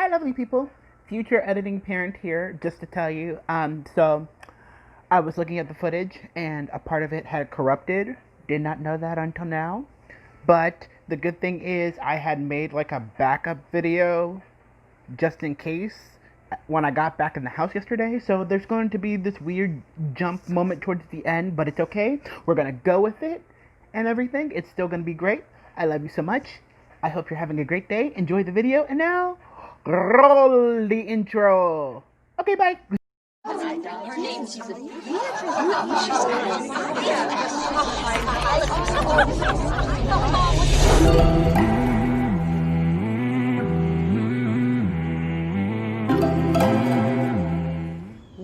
Hi, lovely people. Future editing parent here, just to tell you. So I was looking at the footage, and a part of it had corrupted. Did not know that until now. But the good thing is, I had made like a backup video just in case when I got back in the house yesterday. So there's going to be this weird jump moment towards the end, but it's okay. We're gonna go with it and everything. It's still gonna be great. I love you so much. I hope you're having a great day. Enjoy the video, and now roll the intro. Okay, bye. Her name, she's a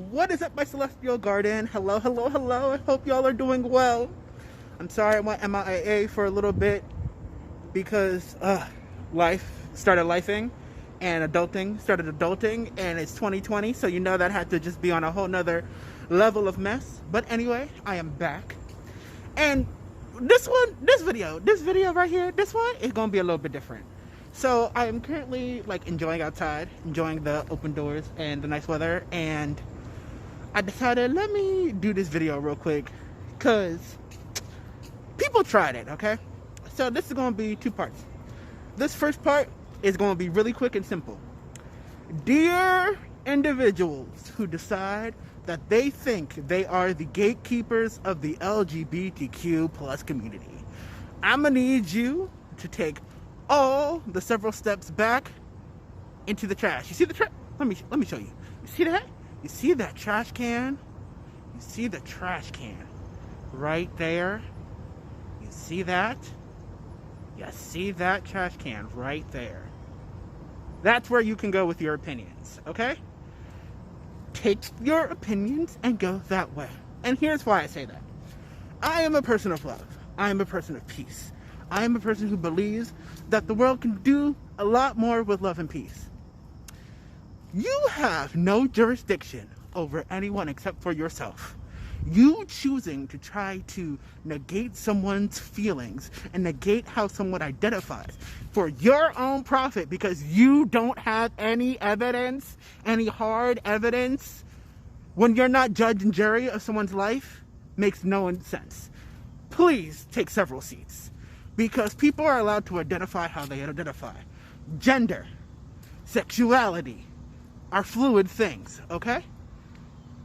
What is up, my celestial garden? Hello, hello, hello. I hope y'all are doing well. I'm sorry I went MIA for a little bit because life started lifing and adulting started adulting, and it's 2020, so you know that had to just be on a whole nother level of mess. But anyway, I am back, and this video right here, this one is gonna be a little bit different. So I am currently like enjoying outside, enjoying the open doors and the nice weather, and I decided, let me do this video real quick because people tried it. Okay, so this is going to be two parts. This first part is going to be really quick and simple. Dear individuals who decide that they think they are the gatekeepers of the LGBTQ plus community, I'm gonna need you to take all the several steps back into the trash. You see the trash? Let me show you. You see that? You see that trash can? You see the trash can right there? You see that? You see that trash can right there? That's where you can go with your opinions, okay? Take your opinions and go that way. And here's why I say that. I am a person of love. I am a person of peace. I am a person who believes that the world can do a lot more with love and peace. You have no jurisdiction over anyone except for yourself. You choosing to try to negate someone's feelings and negate how someone identifies for your own profit because you don't have any evidence, any hard evidence, when you're not judge and jury of someone's life, makes no sense. Please take several seats, because people are allowed to identify how they identify. Gender, sexuality are fluid things, okay?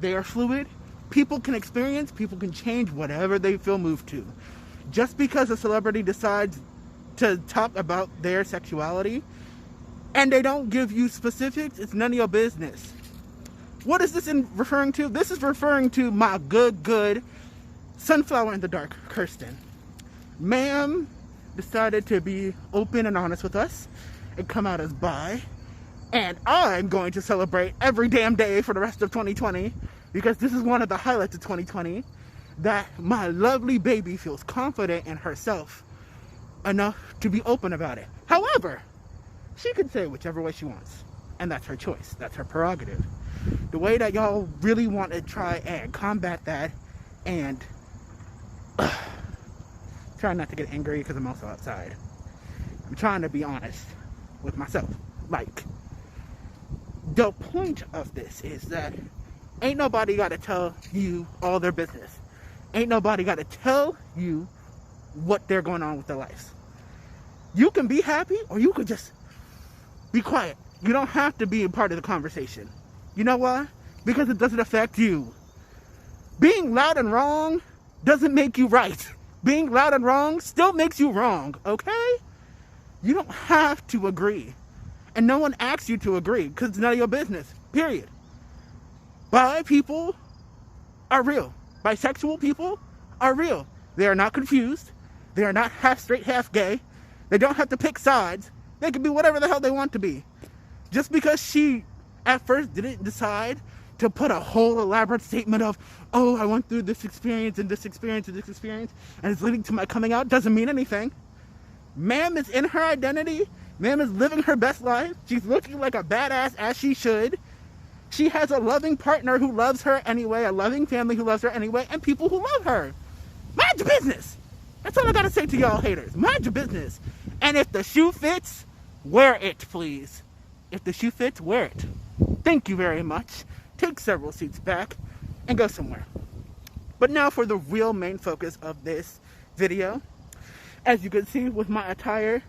They are fluid. People can experience, people can change whatever they feel moved to. Just because a celebrity decides to talk about their sexuality and they don't give you specifics, it's none of your business. What is this referring to? This is referring to my good sunflower in the dark, Kirstin. Ma'am decided to be open and honest with us and come out as bi. And I'm going to celebrate every damn day for the rest of 2020, because this is one of the highlights of 2020, that my lovely baby feels confident in herself enough to be open about it. However, she can say whichever way she wants, and that's her choice. That's her prerogative. The way that y'all really want to try and combat that, and try not to get angry because I'm also outside. I'm trying to be honest with myself. Like, the point of this is that ain't nobody got to tell you all their business. Ain't nobody got to tell you what they're going on with their lives. You can be happy, or you could just be quiet. You don't have to be a part of the conversation. You know why? Because it doesn't affect you. Being loud and wrong doesn't make you right. Being loud and wrong still makes you wrong, okay? You don't have to agree. And no one asks you to agree, because it's none of your business, period. Bi people are real. Bisexual people are real. They are not confused. They are not half straight, half gay. They don't have to pick sides. They can be whatever the hell they want to be. Just because she at first didn't decide to put a whole elaborate statement of, oh, I went through this experience and this experience and this experience, and it's leading to my coming out, doesn't mean anything. Ma'am is in her identity. Ma'am is living her best life. She's looking like a badass, as she should. She has a loving partner who loves her anyway, a loving family who loves her anyway, and people who love her. Mind your business. That's all I gotta say to y'all haters. Mind your business. And if the shoe fits, wear it, please. If the shoe fits, wear it. Thank you very much. Take several seats back and go somewhere. But now for the real main focus of this video. As you can see with my attire,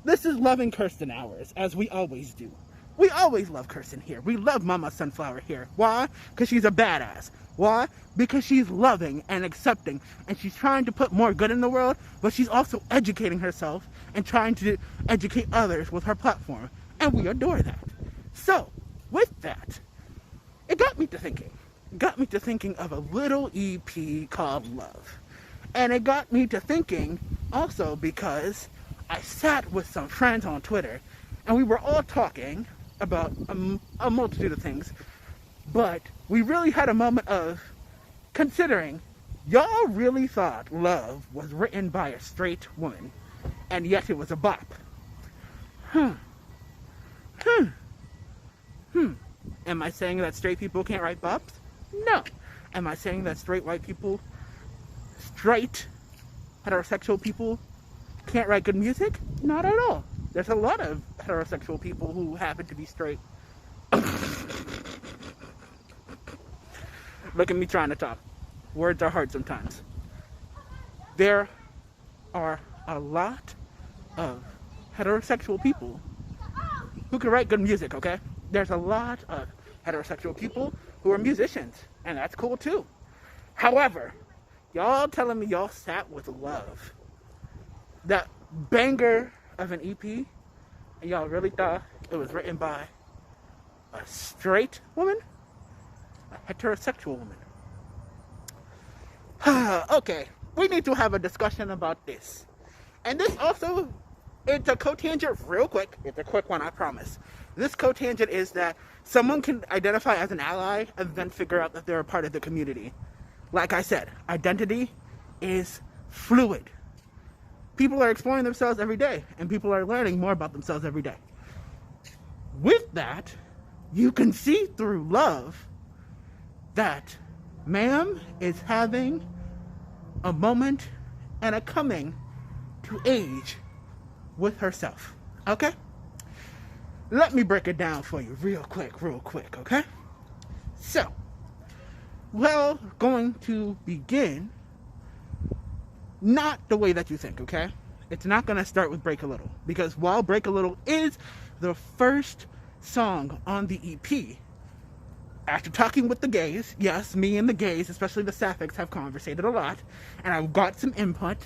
this is loving Kirstin hours, as we always do. We always love Kirstin here. We love Mama Sunflower here. Why? Because she's a badass. Why? Because she's loving and accepting, and she's trying to put more good in the world, but she's also educating herself and trying to educate others with her platform. And we adore that. So, with that, it got me to thinking. It got me to thinking of a little EP called Love. And it got me to thinking also because I sat with some friends on Twitter, and we were all talking about a multitude of things, but we really had a moment of considering, y'all really thought Love was written by a straight woman, and yet it was a bop. Am I saying that straight people can't write bops? No. Am I saying that straight heterosexual people can't write good music? Not at all. There's a lot of heterosexual people who happen to be straight. Look at me trying to talk. Words are hard sometimes. There are a lot of heterosexual people who can write good music, okay? There's a lot of heterosexual people who are musicians, and that's cool too. However, y'all telling me y'all sat with Love, that banger of an EP, and y'all really thought it was written by a straight woman? A heterosexual woman? Okay, we need to have a discussion about this. And this also, it's a cotangent real quick. It's a quick one, I promise. This cotangent is that someone can identify as an ally and then figure out that they're a part of the community. Like I said, identity is fluid. People are exploring themselves every day, and people are learning more about themselves every day. With that, you can see through Love that ma'am is having a moment and a coming to age with herself. Okay? Let me break it down for you real quick, okay? So, well, going to begin not the way that you think, okay? It's not going to start with Break a Little, because while Break a Little is the first song on the EP, after talking with the gays, yes, me and the gays, especially the sapphics, have conversated a lot, and I've got some input.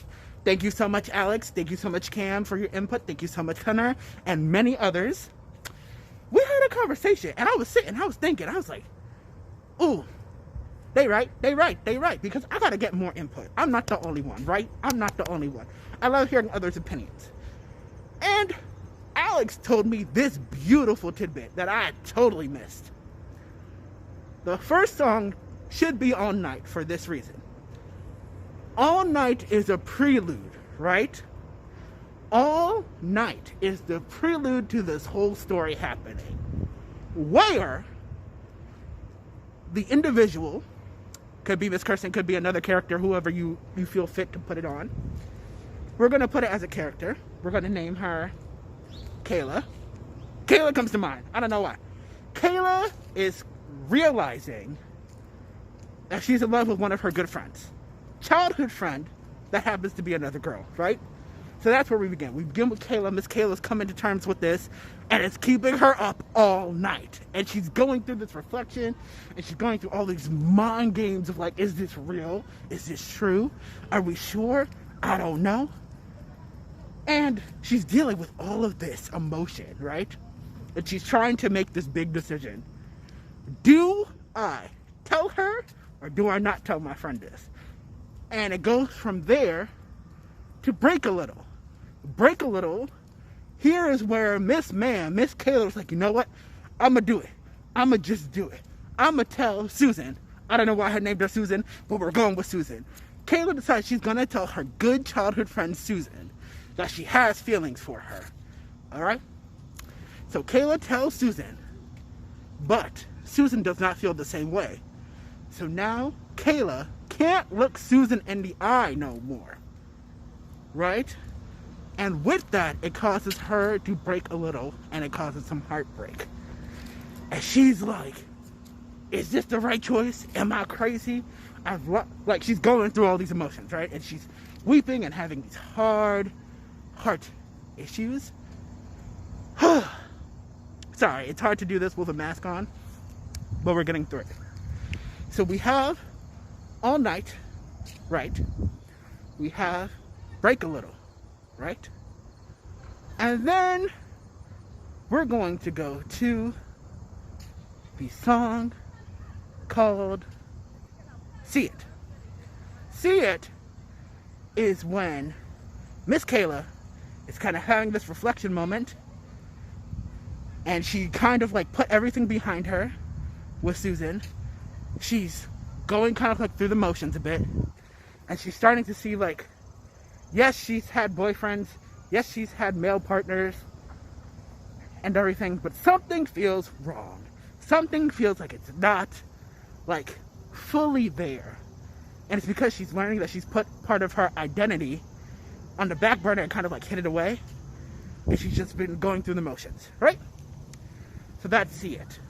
Thank you so much, Alex. Thank you so much, Cam, for your input. Thank you so much, Hunter, and many others. We had a conversation, and I was thinking, I was like, ooh, they right, because I gotta get more input. I'm not the only one, right? I'm not the only one. I love hearing others' opinions. And Alex told me this beautiful tidbit that I had totally missed. The first song should be All Night for this reason. All Night is a prelude, right? All Night is the prelude to this whole story happening, where the individual, could be Miss Kirstin, could be another character, whoever you feel fit to put it on. We're going to put it as a character. We're going to name her Kayla. Kayla comes to mind. I don't know why. Kayla is realizing that she's in love with one of her good friends. Childhood friend that happens to be another girl, right? So that's where we begin. We begin with Kayla. Miss Kayla's coming to terms with this, and it's keeping her up all night. And she's going through this reflection, and she's going through all these mind games of like, is this real? Is this true? Are we sure? I don't know. And she's dealing with all of this emotion, right? And she's trying to make this big decision. Do I tell her, or do I not tell my friend this? And it goes from there to Break a Little. Break a Little, here is where Miss Kayla was like, you know what? I'm going to do it. I'm going to just do it. I'm going to tell Susan. I don't know why I named her Susan, but we're going with Susan. Kayla decides she's going to tell her good childhood friend Susan that she has feelings for her. All right? So Kayla tells Susan, but Susan does not feel the same way. So now Kayla can't look Susan in the eye no more. Right? And with that, it causes her to break a little, and it causes some heartbreak. And she's like, is this the right choice? Am I crazy? Like, she's going through all these emotions, right? And she's weeping and having these hard heart issues. Sorry, it's hard to do this with a mask on, but we're getting through it. So we have All Night, right? We have Break a Little, right? And then we're going to go to the song called See It. See It is when Miss Kayla is kind of having this reflection moment, and she kind of like put everything behind her with Susan. She's going kind of like through the motions a bit, and she's starting to see like, yes, she's had boyfriends, yes, she's had male partners and everything, but something feels wrong. Something feels like it's not like fully there. And it's because she's learning that she's put part of her identity on the back burner and kind of like hid it away, and she's just been going through the motions, right? So that's See It.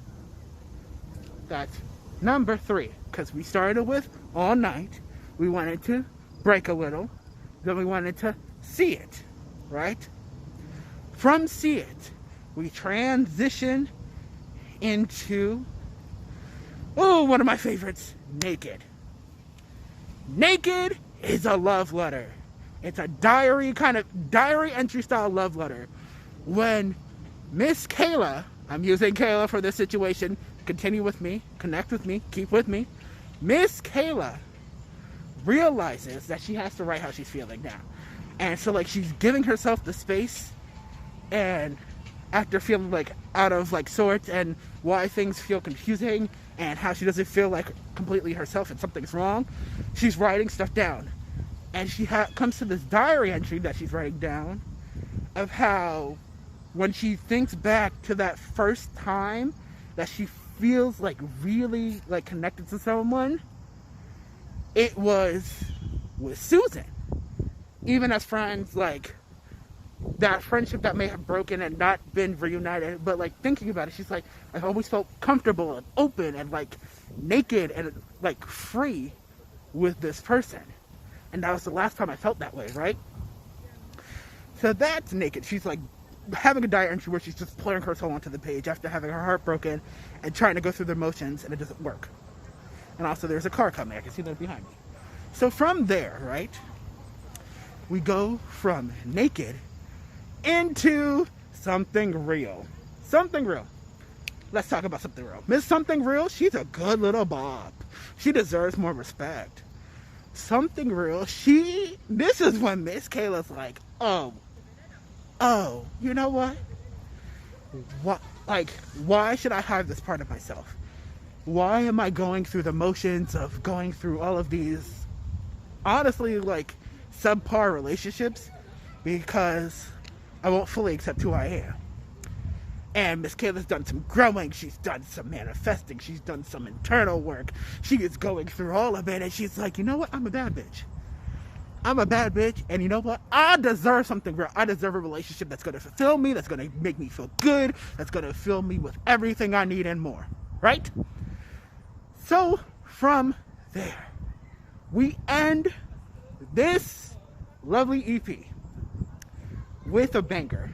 That's number 3, because we started with All Night, we wanted to Break a Little, then we wanted to See It, right? From See It, we transition into, one of my favorites, Naked. Naked is a love letter. It's a diary entry style love letter. When Miss Kayla, I'm using Kayla for this situation, continue with me, connect with me, keep with me. Miss Kayla realizes that she has to write how she's feeling now. And so like she's giving herself the space, and after feeling like out of like sorts and why things feel confusing and how she doesn't feel like completely herself and something's wrong, she's writing stuff down. And she comes to this diary entry that she's writing down of how when she thinks back to that first time that she feels like really like connected to someone, it was with Susan. Even as friends, like that friendship that may have broken and not been reunited, but like thinking about it, she's like, I've always felt comfortable and open and like naked and like free with this person. And that was the last time I felt that way, right? So that's Naked. She's like having a diary entry where she's just pouring her soul onto the page after having her heart broken and trying to go through the motions, and it doesn't work. And also there's a car coming. I can see that behind me. So from there, right, we go from Naked into Something Real. Something Real. Let's talk about Something Real. Miss Something Real, she's a good little bop. She deserves more respect. Something Real, this is when Miss Kayla's like, oh, you know what? Why should I hide this part of myself? Why am I going through the motions of going through all of these, honestly, like, subpar relationships? Because I won't fully accept who I am. And Miss Kayla's done some growing, she's done some manifesting, she's done some internal work. She is going through all of it, and she's like, you know what? I'm a bad bitch. I'm a bad bitch, and you know what? I deserve something real. I deserve a relationship that's going to fulfill me, that's going to make me feel good, that's going to fill me with everything I need and more. Right? So, from there, we end this lovely EP with a banger.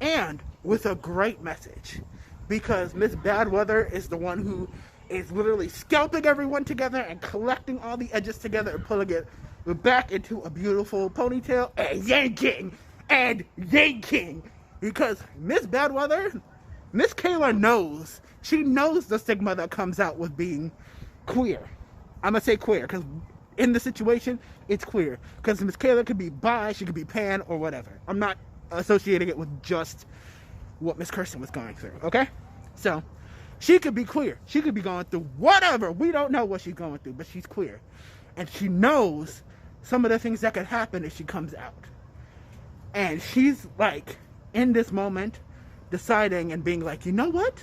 And with a great message, because Miss Badweather is the one who is literally scalping everyone together and collecting all the edges together and pulling it back into a beautiful ponytail and yanking. Because Miss Badweather, Miss Kayla knows, she knows the stigma that comes out with being queer. I'm gonna say queer because in the situation it's queer, because Miss Kayla could be bi, she could be pan, or whatever. I'm not associating it with just what Miss Kirstin was going through, okay? So, she could be queer. She could be going through whatever. We don't know what she's going through, but she's queer. And she knows some of the things that could happen if she comes out. And she's, like, in this moment, deciding and being like, you know what?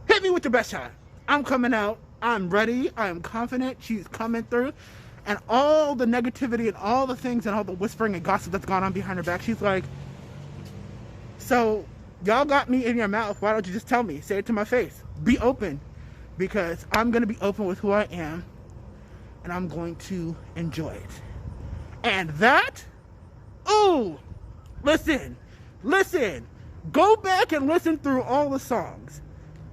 Hit me with your best shot. I'm coming out. I'm ready. I am confident. She's coming through. And all the negativity and all the things and all the whispering and gossip that's gone on behind her back, she's like, so y'all got me in your mouth. Why don't you just tell me? Say it to my face. Be open. Because I'm going to be open with who I am. And I'm going to enjoy it. And that, ooh, listen. Go back and listen through all the songs.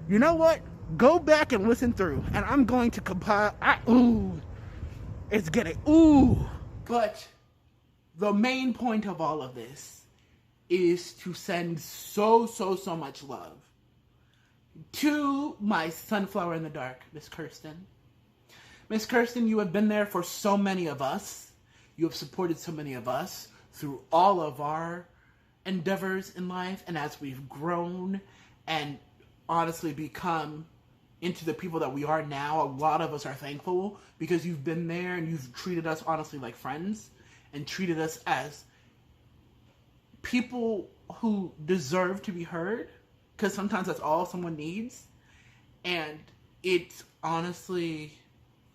You know what? Go back and listen through. And I'm going to compile, it's getting, But the main point of all of this is to send so much love to my sunflower in the dark, Miss Kirstin. Miss Kirstin, you have been there for so many of us. You have supported so many of us through all of our endeavors in life. And as we've grown and honestly become into the people that we are now, a lot of us are thankful because you've been there and you've treated us honestly like friends and treated us as people who deserve to be heard, because sometimes that's all someone needs. And it's honestly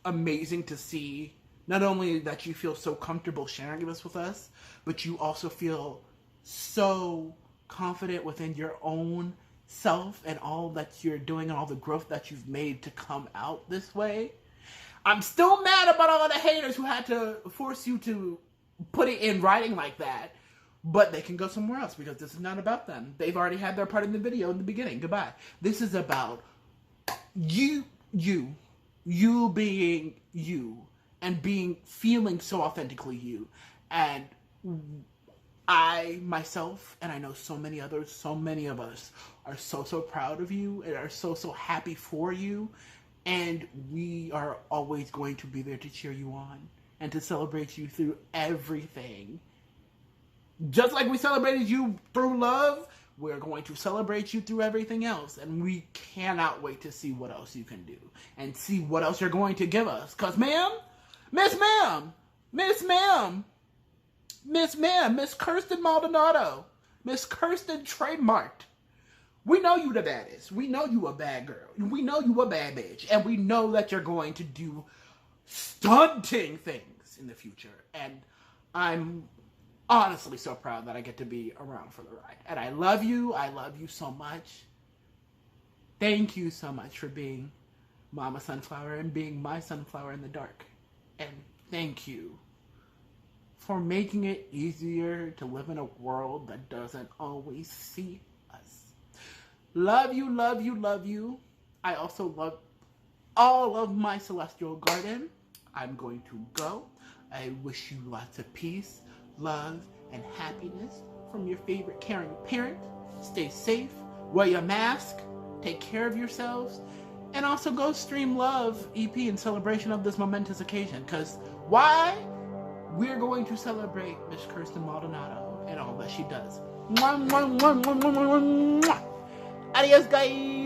amazing to see not only that you feel so comfortable sharing this with us, but you also feel so confident within your own self and all that you're doing and all the growth that you've made to come out this way. I'm still mad about all the haters who had to force you to put it in writing like that. But they can go somewhere else because this is not about them. They've already had their part in the video in the beginning. Goodbye. This is about you being you and feeling so authentically you. And I, myself, and I know so many others, so many of us are so proud of you and are so happy for you. And we are always going to be there to cheer you on and to celebrate you through everything. Just like we celebrated you through love, we're going to celebrate you through everything else. And we cannot wait to see what else you can do. And see what else you're going to give us. Because, Miss Kirstin Maldonado, Miss Kirstin trademarked. We know you the baddest. We know you a bad girl. We know you a bad bitch. And we know that you're going to do stunting things in the future. And I'm honestly so proud that I get to be around for the ride. And I love you so much. Thank you so much for being Mama Sunflower and being my sunflower in the dark. And thank you for making it easier to live in a world that doesn't always see us. Love you. I also love all of my celestial garden. I'm going to go. I wish you lots of peace, love, and happiness from your favorite caring parent. Stay safe, wear your mask, take care of yourselves, and also go stream Love EP in celebration of this momentous occasion. Because why? We're going to celebrate Miss Kirstin Maldonado and all that she does. Adios, guys.